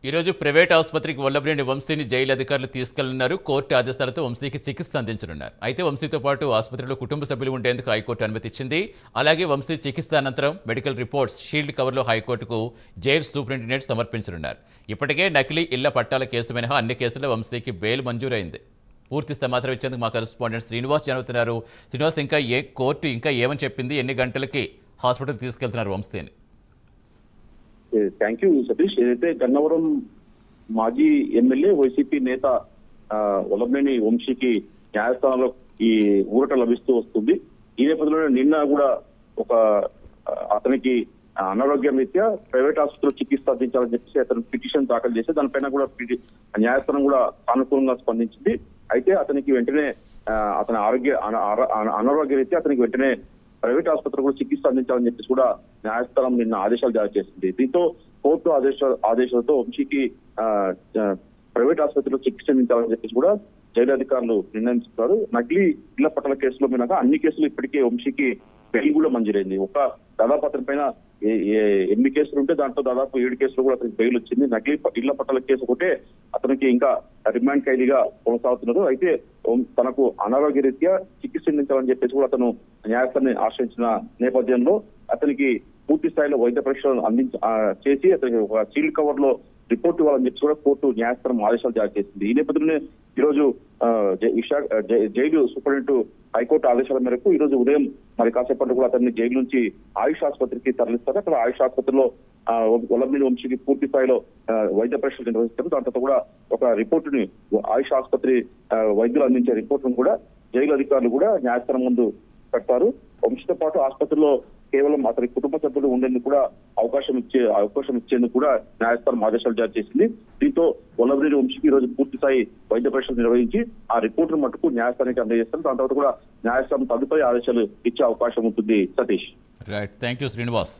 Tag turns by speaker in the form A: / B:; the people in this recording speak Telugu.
A: ఈ రోజు ప్రైవేట్ ఆసుపత్రికి వల్లభనేని వంశీని జైలు అధికారులు తీసుకెళ్లనున్నారు. కోర్టు ఆదేశాలతో వంశీకి చికిత్స అందించనున్నారు. అయితే వంశీతో పాటు ఆసుపత్రిలో కుటుంబ సభ్యులు ఉండేందుకు హైకోర్టు అనుమతి ఇచ్చింది. అలాగే వంశీ చికిత్స అనంతరం మెడికల్ రిపోర్ట్స్ షీల్డ్ కవర్లో హైకోర్టుకు జైలు సూపరింటెండెంట్ సమర్పించనున్నారు. ఇప్పటికే నకిలీ ఇళ్ల పట్టాల కేసు మినహా అన్ని కేసుల్లో వంశీకి బెయిల్ మంజూరైంది. పూర్తి సమాచారం ఇచ్చేందుకు మా కరెస్పాండెంట్ శ్రీనివాస్ జరుగుతున్నారు. శ్రీనివాస్, కోర్టు ఇంకా ఏమని చెప్పింది? ఎన్ని గంటలకి హాస్పిటల్ తీసుకెళ్తున్నారు వంశీని?
B: Thank you Satish. ఏదైతే గన్నవరం మాజీ ఎమ్మెల్యే వైసీపీ నేత వల్లభనేని వంశీకి న్యాయస్థానంలో ఈ ఊరట లభిస్తూ వస్తుంది. ఈ నేపథ్యంలో నిన్న కూడా ఒక అతనికి అనారోగ్యం రీత్యా ప్రైవేట్ ఆసుపత్రిలో చికిత్స అందించాలని చెప్పేసి అతను పిటిషన్ దాఖలు చేస్తే దానిపైన కూడా న్యాయస్థానం కూడా సానుకూలంగా స్పందించింది. అయితే అతనికి వెంటనే అతని అనారోగ్య రీత్యా అతనికి వెంటనే ప్రైవేట్ ఆసుపత్రి కూడా చికిత్స అందించాలని చెప్పేసి కూడా న్యాయస్థానం నిన్న ఆదేశాలు జారీ చేసింది. దీంతో కోర్టు ఆదేశాలతో వంశీకి ప్రైవేట్ ఆసుపత్రిలో చికిత్స అందించాలని చెప్పేసి కూడా జైలు అధికారులు నిర్ణయించుకున్నారు. నకిలీ ఇళ్ల పట్టాల కేసులో మినహా అన్ని కేసులు ఇప్పటికే వంశీకి బెయిల్ కూడా మంజూరైంది. దాదాపు అతని పైన 8 కేసులు ఉంటే దాంట్లో దాదాపు 7 కేసులు కూడా అతనికి బెయిల్ వచ్చింది. నకిలీ ఇళ్ల పట్టాల కేసు ఒకటే అతనికి ఇంకా రిమాండ్ ఖైదీగా కొనసాగుతున్నారు. అయితే తనకు అనారోగ్య రీత్యా చికిత్స అందించాలని చెప్పేసి కూడా అతను న్యాయస్థానాన్ని ఆశ్రయించిన నేపథ్యంలో అతనికి పూర్తి స్థాయిలో వైద్య పరీక్షలు చేసి అతనికి ఒక సీల్డ్ కవర్ లో రిపోర్ట్ ఇవ్వాలని చెప్పి కూడా కోర్టు న్యాయస్థానం ఆదేశాలు జారీ చేసింది. ఈ నేపథ్యంలోనే ఈరోజు జైలు సూపరింటెండెంట్ హైకోర్టు ఆదేశాల మేరకు ఈ రోజు ఉదయం మరి కాసేపట్లో కూడా అతన్ని జైలు నుంచి ఆయుష్ ఆసుపత్రికి తరలిస్తారు. అక్కడ ఆయుష్ ఆసుపత్రిలో వల్లభనేని వంశీకి పూర్తి స్థాయిలో వైద్య పరీక్షలు నిర్వహిస్తారు. దాంతో కూడా ఒక రిపోర్టుని ఆయుష్ ఆసుపత్రి వైద్యులు అందించే రిపోర్టును కూడా జైలు అధికారులు కూడా న్యాయస్థానం ముందు పెడతారు. వంశీతో పాటు ఆసుపత్రిలో కేవలం అతని కుటుంబ సభ్యులు ఉండేందుకు కూడా అవకాశం ఇచ్చేందుకు కూడా న్యాయస్థానం ఆదేశాలు జారీ చేసింది. దీంతో వల్లభనేని వంశీకి ఈ రోజు పూర్తి స్థాయి వైద్య పరీక్షలు నిర్వహించి ఆ రిపోర్టును మట్టుకు న్యాయస్థానానికి అందజేస్తారు. దాని తర్వాత కూడా న్యాయస్థానం తదుపరి ఆదేశాలు ఇచ్చే అవకాశం ఉంటుంది. Satish,
A: right, thank you Srinivas.